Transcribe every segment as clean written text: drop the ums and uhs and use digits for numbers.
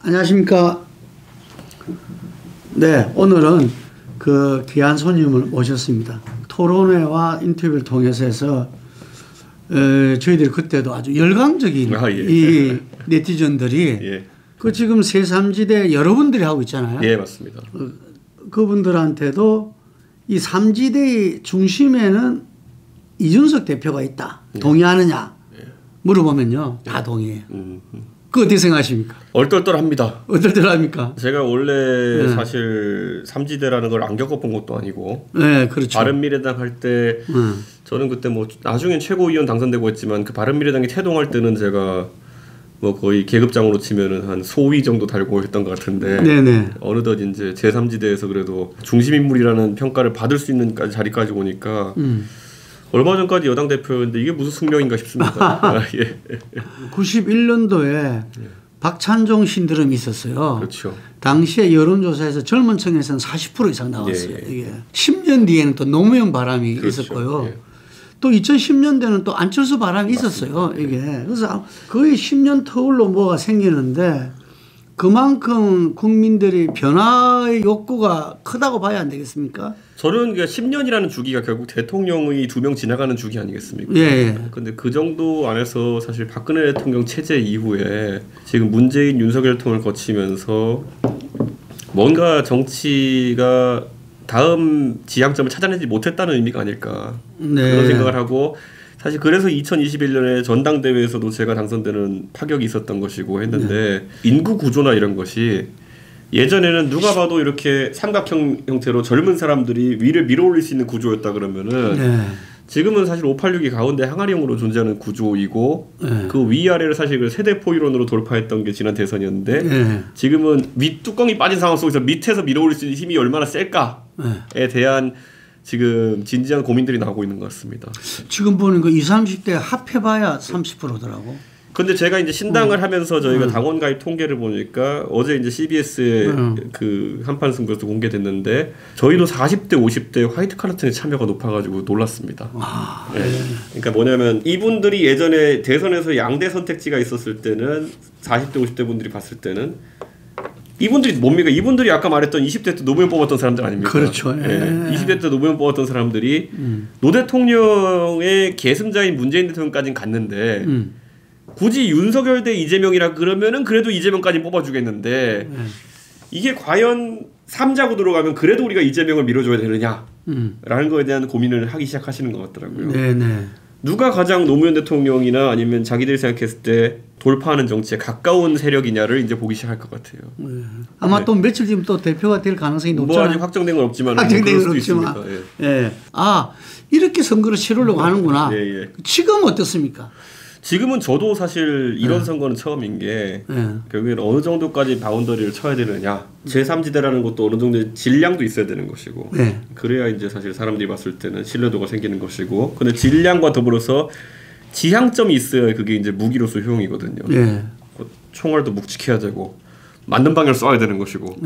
안녕하십니까. 네, 오늘은 그 귀한 손님을 모셨습니다. 토론회와 인터뷰를 통해서 해서 저희들이 그때도 아주 열광적인 이 네티즌들이 예. 그 지금 새3지대 여러분들이 하고 있잖아요. 예, 맞습니다. 그분들한테도 이 3지대의 중심에는 이준석 대표가 있다. 동의하느냐 물어보면요. 다 동의해요. 그거 어떻게 생각하십니까? 얼떨떨합니다. 얼떨떨합니까? 제가 원래 사실 3지대라는 걸 안 겪어본 것도 아니고 네, 그렇죠. 바른미래당 할 때 저는 그때 뭐 나중엔 최고위원 당선되고 했지만 그 바른미래당이 태동할 때는 제가 뭐 거의 계급장으로 치면은 한 소위 정도 달고 했던 것 같은데 네네. 어느덧 이제 제3지대에서 그래도 중심인물이라는 평가를 받을 수 있는 자리까지 오니까 얼마 전까지 여당 대표였는데 이게 무슨 숙명인가 싶습니다. 예. 91년도에 박찬종 신드롬이 있었어요. 그렇죠. 당시에 여론조사에서 젊은 층에서는 40% 이상 나왔어요. 예. 이게 10년 뒤에는 또 노무현 바람이 그렇죠. 있었고요. 예. 또 2010년대는 또 안철수 바람이 있었어요. 이게 그래서 거의 10년 터울로 뭐가 생기는데 그만큼 국민들이 변화의 욕구가 크다고 봐야 안 되겠습니까? 저는 10년이라는 주기가 결국 대통령의 2명 지나가는 주기 아니겠습니까? 예. 근데 그 정도 안에서 사실 박근혜 대통령 체제 이후에 지금 문재인 윤석열 통을 거치면서 뭔가 정치가 다음 지향점을 찾아내지 못했다는 의미가 아닐까 그런 생각을 하고 사실 그래서 2021년에 전당대회에서도 제가 당선되는 파격이 있었던 것이고 했는데 인구 구조나 이런 것이 예전에는 누가 봐도 이렇게 삼각형 형태로 젊은 사람들이 위를 밀어올릴 수 있는 구조였다 그러면은 지금은 사실 586이 가운데 항아리형으로 존재하는 구조이고 그 위아래를 사실 세대 포이론으로 돌파했던 게 지난 대선이었는데 지금은 윗뚜껑이 빠진 상황 속에서 밑에서 밀어올릴 수 있는 힘이 얼마나 셀까에 대한 지금 진지한 고민들이 나오고 있는 것 같습니다. 지금 보는 거 20, 30대 합해봐야 30%더라고. 근데 제가 이제 신당을 하면서 저희가 당원 가입 통계를 보니까 어제 이제 CBS의 그 한판 승부에서 공개됐는데 저희도 40대, 50대 화이트 카르텐의 참여가 높아가지고 놀랐습니다. 네. 그러니까 뭐냐면 이분들이 예전에 대선에서 양대 선택지가 있었을 때는 40대, 50대 분들이 봤을 때는 이분들이 뭡니까? 이분들이 아까 말했던 20대 때 노무현 뽑았던 사람들 아닙니까? 그렇죠. 예. 20대 때 노무현 뽑았던 사람들이 노 대통령의 계승자인 문재인 대통령까지는 갔는데 굳이 윤석열 대 이재명이라 그러면은 그래도 이재명까지 뽑아주겠는데 이게 과연 3자구 들어가면 그래도 우리가 이재명을 밀어줘야 되느냐라는 거에 대한 고민을 하기 시작하시는 것 같더라고요. 네네. 누가 가장 노무현 대통령이나 아니면 자기들이 생각했을 때 돌파하는 정치에 가까운 세력이냐를 이제 보기 시작할 것 같아요. 아마 또 며칠 뒤면 또 대표가 될 가능성이 높잖아요. 뭐 아직 확정된 건 없지만 확정된 건 없지만. 아, 이렇게 선거를 치르려고 하는구나. 지금 어떻습니까? 지금은 저도 사실 이런 선거는 처음인 게 결국엔 어느 정도까지 바운더리를 쳐야 되느냐. 제3지대라는 것도 어느 정도의 질량도 있어야 되는 것이고 그래야 이제 사실 사람들이 봤을 때는 신뢰도가 생기는 것이고 근데 질량과 더불어서 지향점이 있어야 그게 이제 무기로서 효용이거든요. 총알도 묵직해야 되고 맞는 방향을 쏴야 되는 것이고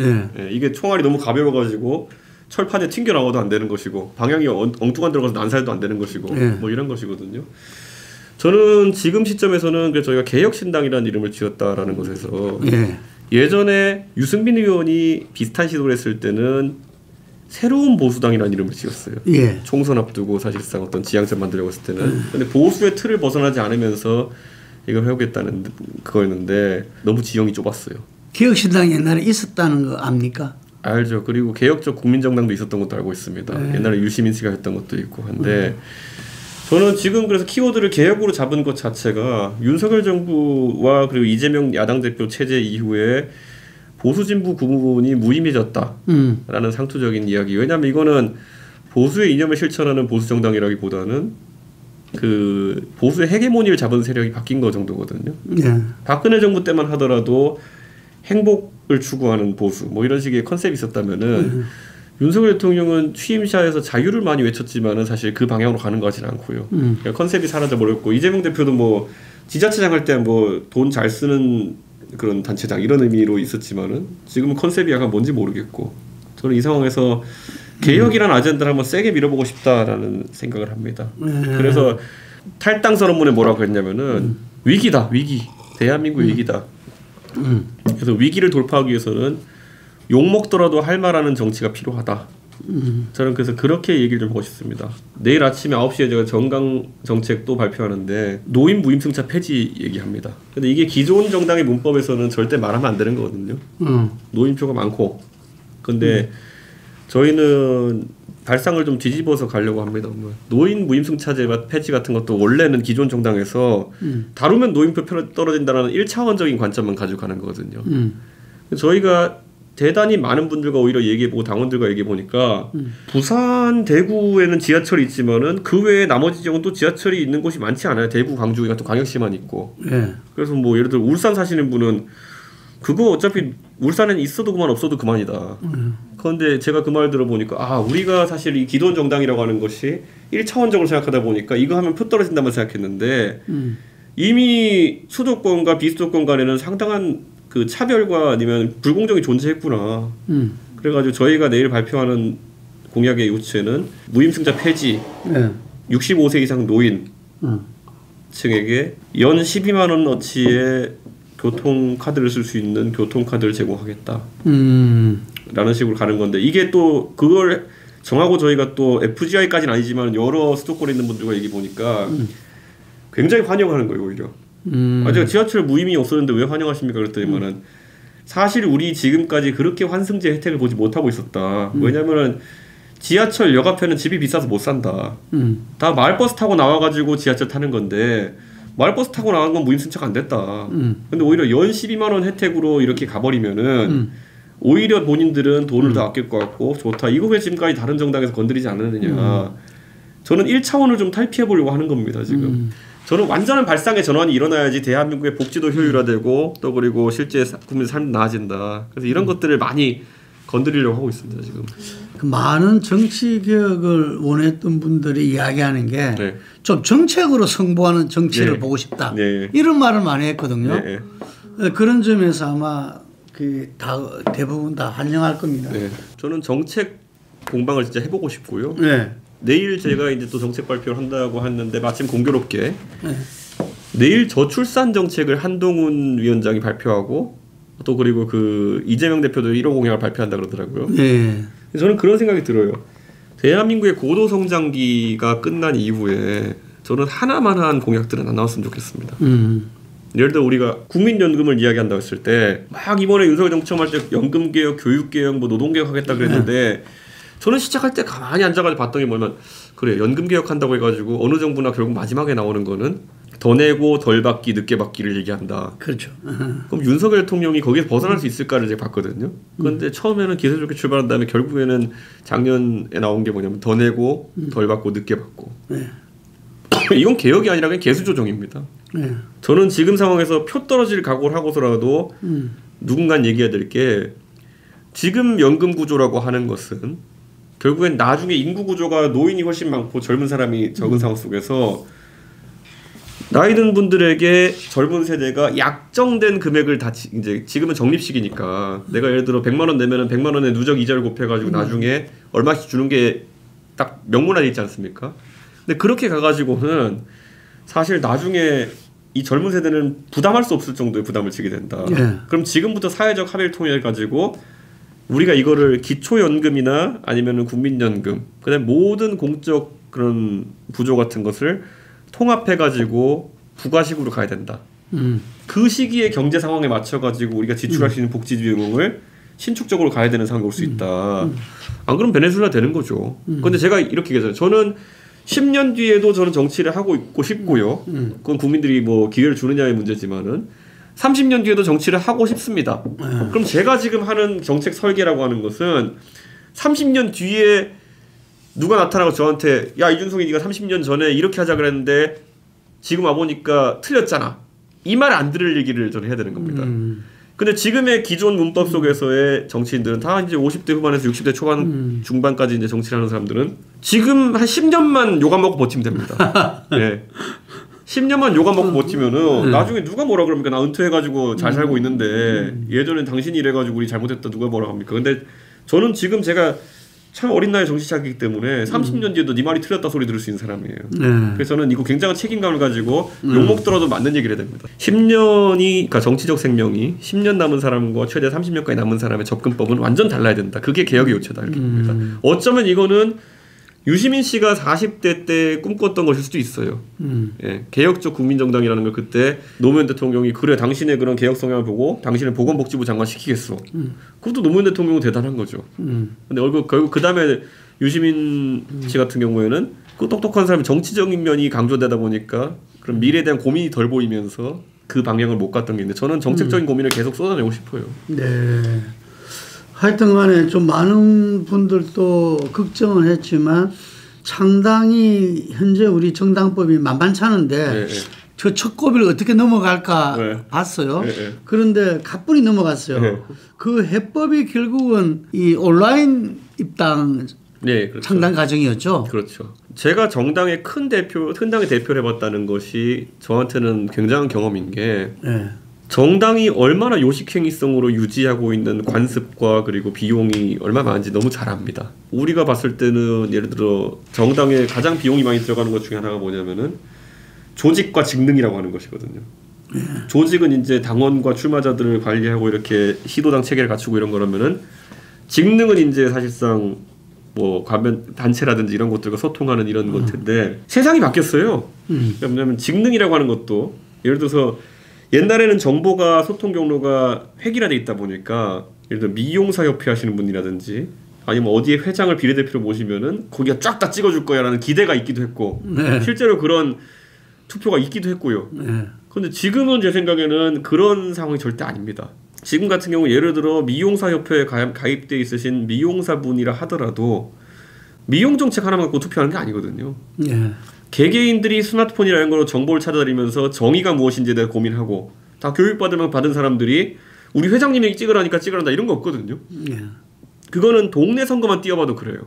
이게 총알이 너무 가벼워가지고 철판에 튕겨나와도 안 되는 것이고 방향이 엉뚱한 들어가서 난사해도 안 되는 것이고 뭐 이런 것이거든요. 저는 지금 시점에서는 그래서 저희가 개혁신당이라는 이름을 지었다라는 것에서 예전에 유승민 의원이 비슷한 시도를 했을 때는 새로운 보수당이라는 이름을 지었어요. 총선 앞두고 사실상 어떤 지향점 만들려고 했을 때는 근데 보수의 틀을 벗어나지 않으면서 이걸 해오겠다는 그거였는데 너무 지형이 좁았어요. 개혁신당이 옛날에 있었다는 거 압니까? 알죠. 그리고 개혁적 국민정당도 있었던 것도 알고 있습니다. 옛날에 유시민 씨가 했던 것도 있고 한데 저는 지금 그래서 키워드를 개혁으로 잡은 것 자체가 윤석열 정부와 그리고 이재명 야당 대표 체제 이후에 보수 진보 구분이 무의미해졌다라는 상투적인 이야기. 왜냐하면 이거는 보수의 이념을 실천하는 보수 정당이라기보다는 그 보수의 헤게모니를 잡은 세력이 바뀐 거 정도거든요. 박근혜 정부 때만 하더라도 행복을 추구하는 보수 뭐 이런 식의 컨셉이 있었다면은 윤석열 대통령은 취임샤에서 자유를 많이 외쳤지만은 사실 그 방향으로 가는 것 같지는 않고요. 그러니까 컨셉이 사라져 버렸고 이재명 대표도 뭐 지자체장 할 때 뭐 돈 잘 쓰는 그런 단체장 이런 의미로 있었지만은 지금은 컨셉이 약간 뭔지 모르겠고 저는 이 상황에서 개혁이라는 아젠다를 한번 세게 밀어보고 싶다라는 생각을 합니다. 그래서 탈당 선언문에 뭐라고 했냐면은 위기다 위기 대한민국 위기다. 그래서 위기를 돌파하기 위해서는 욕 먹더라도 할 말하는 정치가 필요하다. 저는 그래서 그렇게 얘기를 좀 하고 싶습니다. 내일 아침에 9시에 제가 정강 정책 또 발표하는데 노인 무임승차 폐지 얘기합니다. 근데 이게 기존 정당의 문법에서는 절대 말하면 안 되는 거거든요. 노인표가 많고. 근데 저희는 발상을 좀 뒤집어서 가려고 합니다. 노인 무임승차제 폐지 같은 것도 원래는 기존 정당에서 다루면 노인표 떨어진다는 1차원적인 관점만 가지고 가는 거거든요. 저희가 대단히 많은 분들과 오히려 얘기해보고 당원들과 얘기해보니까 부산, 대구에는 지하철이 있지만은 그 외에 나머지 지역은 또 지하철이 있는 곳이 많지 않아요. 대구, 광주 같은 광역시만 있고. 네. 그래서 뭐 예를 들어 울산 사시는 분은 그거 어차피 울산에는 있어도 그만 없어도 그만이다. 그런데 제가 그 말 들어보니까 아 우리가 사실 이 기존 정당이라고 하는 것이 1차원적으로 생각하다 보니까 이거 하면 표 떨어진다만 생각했는데 이미 수도권과 비수도권 간에는 상당한 그 차별과 아니면 불공정이 존재했구나. 그래가지고 저희가 내일 발표하는 공약의 요체는 무임승차 폐지, 65세 이상 노인 층에게 연 12만 원어치의 교통카드를 쓸 수 있는 교통카드를 제공하겠다. 라는 식으로 가는 건데 이게 또 그걸 정하고 저희가 또 FGI까지는 아니지만 여러 수도권에 있는 분들과 얘기 보니까 굉장히 환영하는 거예요 오히려. 제가 지하철 무임이 없었는데 왜 환영하십니까 그랬더니만은 사실 우리 지금까지 그렇게 환승제 혜택을 보지 못하고 있었다. 왜냐면은 지하철역 앞에는 집이 비싸서 못 산다. 다 마을버스 타고 나와가지고 지하철 타는 건데 마을버스 타고 나간 건 무임승차가 안 됐다. 근데 오히려 연 12만 원 혜택으로 이렇게 가버리면은 오히려 본인들은 돈을 더 아낄 것 같고 좋다. 이거 왜 지금까지 다른 정당에서 건드리지 않았느냐. 저는 1차원을 좀 탈피해 보려고 하는 겁니다 지금. 저는 완전한 발상의 전환이 일어나야지 대한민국의 복지도 효율화되고 또 그리고 실제 국민 삶도 나아진다. 그래서 이런 것들을 많이 건드리려고 하고 있습니다 지금. 그 많은 정치 개혁을 원했던 분들이 이야기하는 게 좀 정책으로 승부하는 정치를 보고 싶다. 이런 말을 많이 했거든요. 그런 점에서 아마 그 대부분 다 환영할 겁니다. 저는 정책 공방을 진짜 해보고 싶고요. 내일 제가 이제 또 정책 발표를 한다고 했는데 마침 공교롭게 내일 저출산 정책을 한동훈 위원장이 발표하고 또 그리고 그 이재명 대표도 1호 공약을 발표한다 그러더라고요. 저는 그런 생각이 들어요. 대한민국의 고도 성장기가 끝난 이후에 저는 하나만한 공약들은 안 나왔으면 좋겠습니다. 예를 들어 우리가 국민연금을 이야기한다고 했을 때 막 이번에 윤석열 정치 처음 할 때 연금개혁, 교육개혁, 뭐 노동개혁 하겠다 그랬는데 저는 시작할 때 가만히 앉아가지고 봤더니 뭐냐면 그래 연금개혁 한다고 해가지고 어느 정부나 결국 마지막에 나오는 거는 더 내고 덜 받기 늦게 받기를 얘기한다. 그렇죠. 그럼 윤석열 대통령이 거기서 벗어날 수 있을까를 제가 봤거든요. 그런데 처음에는 기세좋게 출발한 다음에 결국에는 작년에 나온 게 뭐냐면 더 내고 덜 받고 늦게 받고. 이건 개혁이 아니라 그냥 개수 조정입니다. 저는 지금 상황에서 표 떨어질 각오를 하고서라도 누군가 얘기해야 될 게 지금 연금 구조라고 하는 것은 결국엔 나중에 인구 구조가 노인이 훨씬 많고 젊은 사람이 적은 상황 속에서 나이 든 분들에게 젊은 세대가 약정된 금액을 다 이제 지금은 적립식이니까 내가 예를 들어 100만 원 내면은 100만 원의 누적 이자를 곱해가지고 나중에 얼마씩 주는 게 딱 명문화돼 있지 않습니까? 근데 그렇게 가가지고는 사실 나중에 이 젊은 세대는 부담할 수 없을 정도의 부담을 지게 된다. 그럼 지금부터 사회적 합의를 통해 가지고 우리가 이거를 기초연금이나 아니면은 국민연금, 그다음에 모든 공적 그런 부조 같은 것을 통합해가지고 부가식으로 가야 된다. 그 시기의 경제 상황에 맞춰가지고 우리가 지출할 수 있는 복지 비용을 신축적으로 가야 되는 상황이 올 수 있다. 안 그러면 베네수엘라 되는 거죠. 그런데 제가 이렇게 얘기해요. 저는 10년 뒤에도 저는 정치를 하고 있고 싶고요. 그건 국민들이 뭐 기회를 주느냐의 문제지만은 30년 뒤에도 정치를 하고 싶습니다. 그럼 제가 지금 하는 정책 설계라고 하는 것은 30년 뒤에 누가 나타나고 저한테 야 이준석이 네가 30년 전에 이렇게 하자 그랬는데 지금 와보니까 틀렸잖아. 이 말 안 들을 얘기를 저는 해야 되는 겁니다. 근데 지금의 기존 문법 속에서의 정치인들은 다 이제 50대 후반에서 60대 초반 중반까지 이제 정치를 하는 사람들은 지금 한 10년만 욕 안 먹고 버티면 됩니다. 10년만 욕 안 먹고 버티면은 나중에 누가 뭐라 그럽니까? 나 은퇴해가지고 잘 살고 있는데 예전엔 당신이 이래가지고 우리 잘못했다 누가 뭐라 합니까? 근데 저는 지금 제가 참 어린 나이에 정치 시작이기 때문에 30년 뒤에도 네 말이 틀렸다 소리 들을 수 있는 사람이에요. 그래서 저는 이거 굉장한 책임감을 가지고 욕먹더라도 맞는 얘기를 해야 됩니다. 10년이 그러니까 정치적 생명이 10년 남은 사람과 최대 30년까지 남은 사람의 접근법은 완전 달라야 된다. 그게 개혁의 요체다 이렇게 봅니다. 어쩌면 이거는 유시민 씨가 40대 때 꿈꿨던 것일 수도 있어요. 예, 개혁적 국민정당이라는 걸 그때 노무현 대통령이 그래 당신의 그런 개혁 성향을 보고 당신을 보건복지부 장관 시키겠어. 그것도 노무현 대통령은 대단한 거죠. 근데 결국 그 다음에 유시민 씨 같은 경우에는 그 똑똑한 사람이 정치적인 면이 강조되다 보니까 그런 미래에 대한 고민이 덜 보이면서 그 방향을 못 갔던 게 있는데 저는 정책적인 고민을 계속 쏟아내고 싶어요. 네. 하여튼 간에 좀 많은 분들도 걱정을 했지만 상당히 현재 우리 정당법이 만만찮은데 저 첫 고비를 어떻게 넘어갈까 봤어요. 그런데 가뿐히 넘어갔어요. 그 해법이 결국은 이 온라인 입당 그렇죠. 창당 과정이었죠. 그렇죠. 제가 정당의 큰 당의 대표를 해봤다는 것이 저한테는 굉장한 경험인 게 정당이 얼마나 요식행위성으로 유지하고 있는 관습과 그리고 비용이 얼마나 많은지 너무 잘 압니다. 우리가 봤을 때는 예를 들어 정당에 가장 비용이 많이 들어가는 것 중에 하나가 뭐냐면은 조직과 직능이라고 하는 것이거든요. 조직은 이제 당원과 출마자들을 관리하고 이렇게 시도당 체계를 갖추고 이런 거라면은 직능은 이제 사실상 뭐 관변 단체라든지 이런 것들과 소통하는 이런 것인데 세상이 바뀌었어요. 왜냐하면 직능이라고 하는 것도 예를 들어서 옛날에는 정보가 소통 경로가 획일화돼 있다 보니까 예를 들어 미용사협회 하시는 분이라든지 아니면 어디에 회장을 비례대표로 모시면은 거기가 쫙 다 찍어줄 거야라는 기대가 있기도 했고 실제로 그런 투표가 있기도 했고요. 그런데 지금은 제 생각에는 그런 상황이 절대 아닙니다. 지금 같은 경우 예를 들어 미용사협회에 가입돼 있으신 미용사분이라 하더라도 미용 정책 하나만 갖고 투표하는 게 아니거든요. 개개인들이 스마트폰이라는 걸로 정보를 찾아다니면서 정의가 무엇인지에 대해 고민하고 다 받은 사람들이 우리 회장님이 찍으라니까 찍으란다 이런 거 없거든요. 그거는 동네 선거만 띄워봐도 그래요.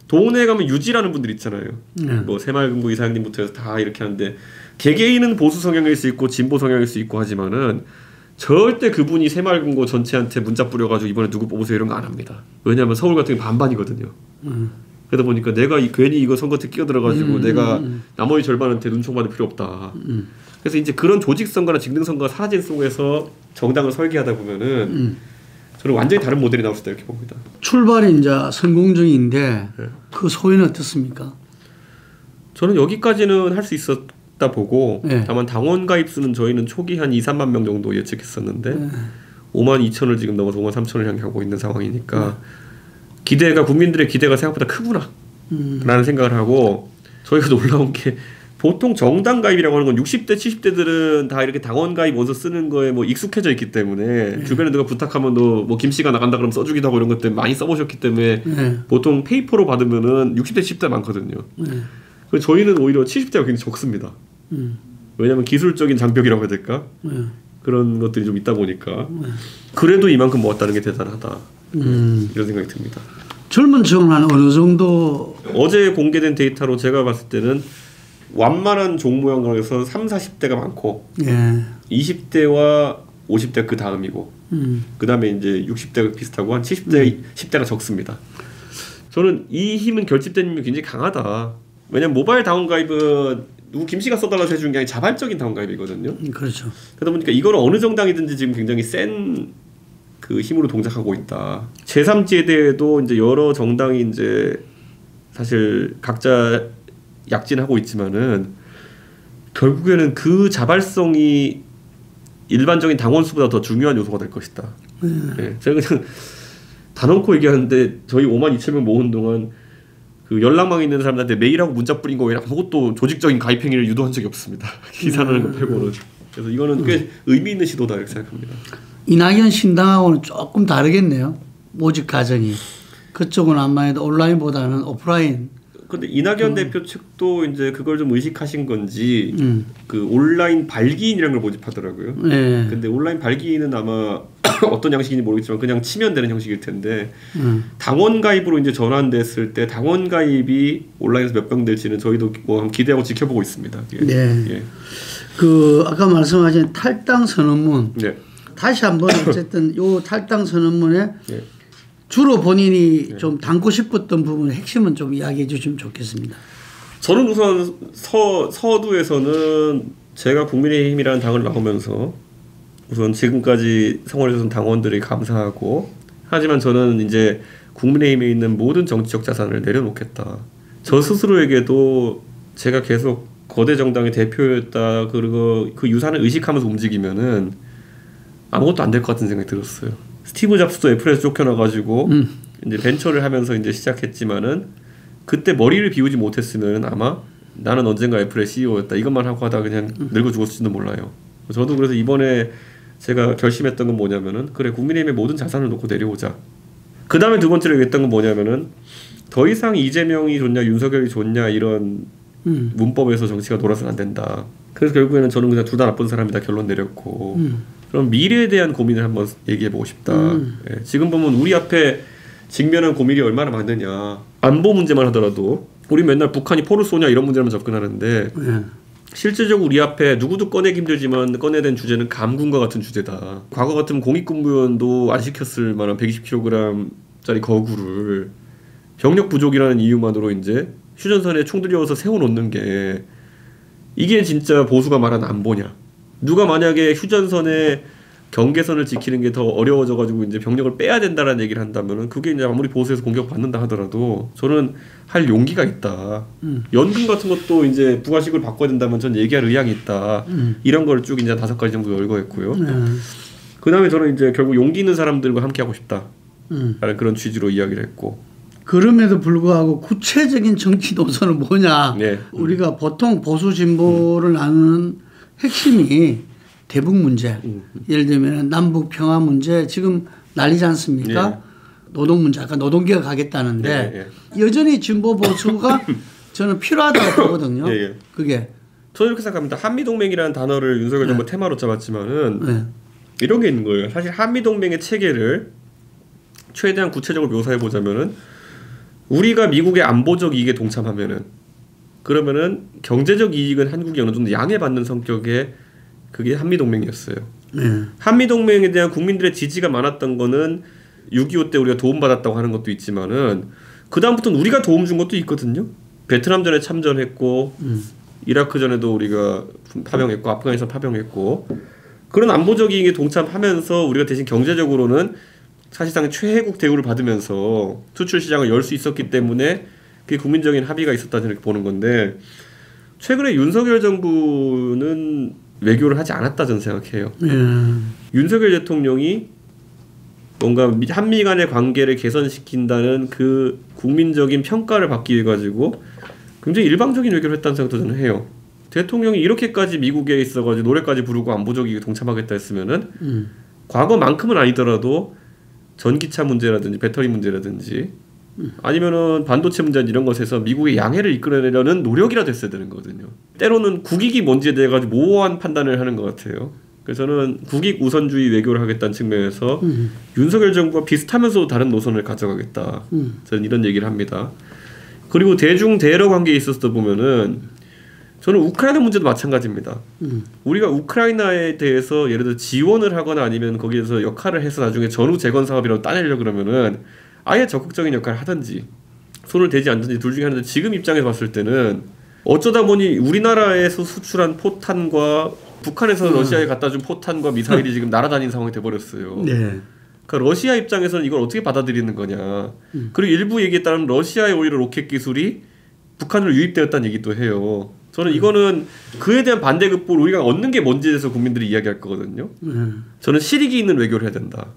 동네에 가면 유지라는 분들 있잖아요. 뭐 새마을금고 이사장님부터 해서 다 이렇게 하는데 개개인은 보수 성향일 수 있고 진보 성향일 수 있고 하지만은 절대 그분이 새마을금고 전체한테 문자 뿌려가지고 이번에 누구 뽑으세요 이런 거 안 합니다. 왜냐하면 서울 같은 게 반반이거든요. 그러다 보니까 내가 괜히 이거 선거때 끼어들어가지고 내가 나머지 절반한테 눈총받을 필요 없다. 그래서 이제 그런 조직선거나 직능선거가 사라진 속에서 정당을 설계하다 보면은 저는 완전히 다른 모델이 나올 수 있다 이렇게 봅니다. 출발이 이제 성공적인데 그 소위는 어떻습니까? 저는 여기까지는 할 수 있었다 보고 다만 당원 가입 수는 저희는 초기 한 2, 3만 명 정도 예측했었는데 5만 2천을 지금 넘어서 5만 3천을 향해 가고 있는 상황이니까 국민들의 기대가 생각보다 크구나 라는 생각을 하고 저희가 놀라운 게 보통 정당 가입이라고 하는 건 60대 70대들은 다 이렇게 당원 가입 원서 쓰는 거에 뭐 익숙해져 있기 때문에 주변에 누가 부탁하면 너 뭐 김씨가 나간다 그러면 써주기도 하고 이런 것들 많이 써보셨기 때문에 보통 페이퍼로 받으면은 60대 70대 많거든요. 그래서 저희는 오히려 70대가 굉장히 적습니다. 왜냐하면 기술적인 장벽이라고 해야 될까? 그런 것들이 좀 있다 보니까 그래도 이만큼 모았다는 게 대단하다. 이런 생각이 듭니다. 젊은 층은 한 어느 정도? 어제 공개된 데이터로 제가 봤을 때는 완만한 종모형에서 3, 40대가 많고 20대와 50대 그 다음이고 그 다음에 이제 60대가 비슷하고 한 70대, 10대가 적습니다. 저는 이 힘은 결집된 힘이 굉장히 강하다. 왜냐면 모바일 당원 가입은 누구 김씨가 써달라고 해주는 게 아니라 자발적인 당원 가입이거든요. 그렇죠. 그러다 보니까 이걸 어느 정당이든지 지금 굉장히 센 그 힘으로 동작하고 있다. 제3지대에도 이제 여러 정당이 이제 사실 각자 약진하고 있지만은 결국에는 그 자발성이 일반적인 당원 수보다 더 중요한 요소가 될 것이다. 제가 그냥 단언코 얘기하는데 저희 5만 2천 명 모은 동안 그 연락망 있는 사람들한테 메일하고 문자 뿌린 거 외에 아무것도 조직적인 가입 행위를 유도한 적이 없습니다. 기사하는 거 빼고는. 그래서 이거는 꽤 의미 있는 시도다 이렇게 생각합니다. 이낙연 신당하고는 조금 다르겠네요. 모집 과정이. 그쪽은 아마도 온라인보다는 오프라인. 근데 이낙연 대표 측도 이제 그걸 좀 의식하신 건지 그 온라인 발기인이라는 걸 모집하더라고요. 근데 온라인 발기인은 아마 어떤 양식인지 모르겠지만 그냥 치면 되는 형식일 텐데 당원 가입으로 이제 전환됐을 때 당원 가입이 온라인에서 몇 명 될지는 저희도 뭐 한번 기대하고 지켜보고 있습니다. 그 아까 말씀하신 탈당 선언문. 네. 다시 한번 어쨌든 요 탈당 선언문에 주로 본인이 좀 담고 싶었던 부분 핵심은 좀 이야기해 주시면 좋겠습니다. 저는 우선 서두에서는 제가 국민의힘이라는 당을 나오면서 우선 지금까지 생활해온 당원들이 감사하고, 하지만 저는 이제 국민의힘에 있는 모든 정치적 자산을 내려놓겠다. 저 스스로에게도 제가 계속 거대 정당의 대표였다, 그리고 그 유산을 의식하면서 움직이면은 아무것도 안 될 것 같은 생각이 들었어요. 스티브 잡스도 애플에서 쫓겨나가지고 이제 벤처를 하면서 이제 시작했지만은 그때 머리를 비우지 못했으면 아마 나는 언젠가 애플의 CEO였다 이것만 하고 하다 그냥 늙어 죽었을지도 몰라요. 저도 그래서 이번에 제가 결심했던 건 뭐냐면은, 그래, 국민의힘의 모든 자산을 놓고 내려오자. 그 다음에 두 번째로 얘기했던 건 뭐냐면은, 더 이상 이재명이 좋냐 윤석열이 좋냐 이런 문법에서 정치가 돌아서는 안 된다. 그래서 결국에는 저는 그냥 둘 다 나쁜 사람이다 결론 내렸고, 그럼 미래에 대한 고민을 한번 얘기해보고 싶다. 예, 지금 보면 우리 앞에 직면한 고민이 얼마나 많느냐. 안보 문제만 하더라도 우리 맨날 북한이 포를 쏘냐 이런 문제만 접근하는데, 실질적으로 우리 앞에 누구도 꺼내기 힘들지만 꺼내야 되는 주제는 감군과 같은 주제다. 과거 같으면 공익근무원도 안 시켰을 만한 120kg짜리 거구를 병력 부족이라는 이유만으로 이제 휴전선에 총 들여서 세워놓는 게, 이게 진짜 보수가 말하는 안보냐. 누가 만약에 휴전선에 경계선을 지키는 게 더 어려워져가지고 이제 병력을 빼야 된다라는 얘기를 한다면은, 그게 이제 아무리 보수에서 공격받는다 하더라도 저는 할 용기가 있다. 연금 같은 것도 이제 부가식을 바꿔야 된다면 전 얘기할 의향이 있다. 이런 걸 쭉 이제 5가지 정도 열거했고요. 그 다음에 저는 이제 결국 용기 있는 사람들과 함께 하고 싶다. 라는 그런 취지로 이야기를 했고. 그럼에도 불구하고 구체적인 정치 노선은 뭐냐. 네. 우리가 보통 보수 진보를 나누는 핵심이 대북 문제, 예를 들면 남북 평화 문제 지금 난리지 않습니까? 네. 노동 문제, 아까 노동계가 가겠다는데 여전히 진보 보수가 저는 필요하다고 보거든요. 그게 저는 이렇게 생각합니다. 한미동맹이라는 단어를 윤석열 정부 테마로 잡았지만은 이런 게 있는 거예요. 사실 한미동맹의 체계를 최대한 구체적으로 묘사해 보자면은, 우리가 미국의 안보적 이익에 동참하면은, 그러면은 경제적 이익은 한국이 어느 정도 양해받는 성격의 그게 한미동맹이었어요. 한미동맹에 대한 국민들의 지지가 많았던 거는 6.25 때 우리가 도움받았다고 하는 것도 있지만은, 그 다음부터는 우리가 도움 준 것도 있거든요. 베트남전에 참전했고, 이라크 전에도 우리가 파병했고, 아프가니스탄 파병했고, 그런 안보적 이익에 동참하면서 우리가 대신 경제적으로는 사실상 최혜국 대우를 받으면서 수출 시장을 열 수 있었기 때문에 그게 국민적인 합의가 있었다는 이렇게 보는 건데, 최근에 윤석열 정부는 외교를 하지 않았다 저는 생각해요. 윤석열 대통령이 뭔가 한미 간의 관계를 개선시킨다는 그 국민적인 평가를 받기 위해 가지고 굉장히 일방적인 외교를 했다는 생각도 저는 해요. 대통령이 이렇게까지 미국에 있어가지고 노래까지 부르고 안보적이게 동참하겠다 했으면은 과거만큼은 아니더라도 전기차 문제라든지 배터리 문제라든지 아니면은 반도체 문제 이런 것에서 미국의 양해를 이끌어내려는 노력이라도 했어야 되는 거거든요. 때로는 국익이 뭔지에 대해 가지고 모호한 판단을 하는 것 같아요. 그래서 저는 국익 우선주의 외교를 하겠다는 측면에서 윤석열 정부와 비슷하면서도 다른 노선을 가져가겠다. 저는 이런 얘기를 합니다. 그리고 대중 대러 관계에 있어서 보면은 저는 우크라이나 문제도 마찬가지입니다. 우리가 우크라이나에 대해서 예를 들어 지원을 하거나 아니면 거기에서 역할을 해서 나중에 전후 재건 사업이라도 따내려고 그러면은 아예 적극적인 역할을 하든지 손을 대지 않든지 둘 중에 하나인데, 지금 입장에서 봤을 때는 어쩌다 보니 우리나라에서 수출한 포탄과 북한에서 러시아에 갖다 준 포탄과 미사일이 지금 날아다니는 상황이 돼버렸어요. 그러니까 러시아 입장에서는 이걸 어떻게 받아들이는 거냐. 그리고 일부 얘기에 따르면 러시아의 오히려 로켓 기술이 북한으로 유입되었다는 얘기도 해요. 저는 이거는 그에 대한 반대급부를 우리가 얻는 게 뭔지에 대해서 국민들이 이야기할 거거든요. 저는 실익이 있는 외교를 해야 된다.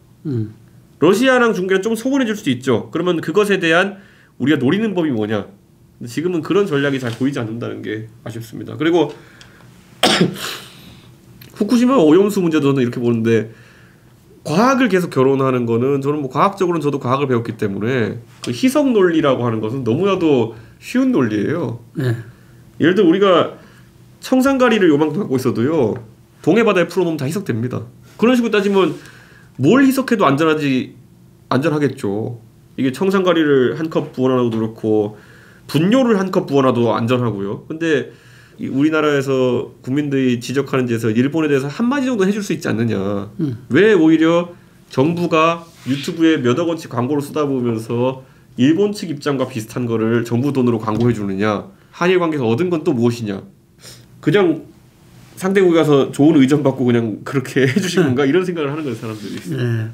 러시아랑 중국이랑 좀 소원해줄 수도 있죠. 그러면 그것에 대한 우리가 노리는 법이 뭐냐. 지금은 그런 전략이 잘 보이지 않는다는 게 아쉽습니다. 그리고 후쿠시마 오염수 문제도 저는 이렇게 보는데, 과학을 계속 결혼하는 거는 저는 뭐 과학적으로는 저도 과학을 배웠기 때문에 그 희석 논리라고 하는 것은 너무나도 쉬운 논리예요. 예를 들어 우리가 청산가리를 요만큼 갖고 있어도요, 동해 바다에 풀어놓으면 다 희석됩니다. 그런 식으로 따지면 뭘 희석해도 안전하겠죠. 이게 청산가리를 한 컵 부어놔도 그렇고 분뇨를 한 컵 부어놔도 안전하고요. 근데 우리나라에서 국민들이 지적하는 데서 일본에 대해서 한마디 정도 해줄 수 있지 않느냐. 왜 오히려 정부가 유튜브에 몇억 원치 광고를 쏟아부으면서 일본 측 입장과 비슷한 거를 정부 돈으로 광고해 주느냐, 한일 관계에서 얻은 건 또 무엇이냐, 그냥 상대국에 가서 좋은 의전 받고 그냥 그렇게 해주신 건가 이런 생각을 하는 거예요 사람들이. 네.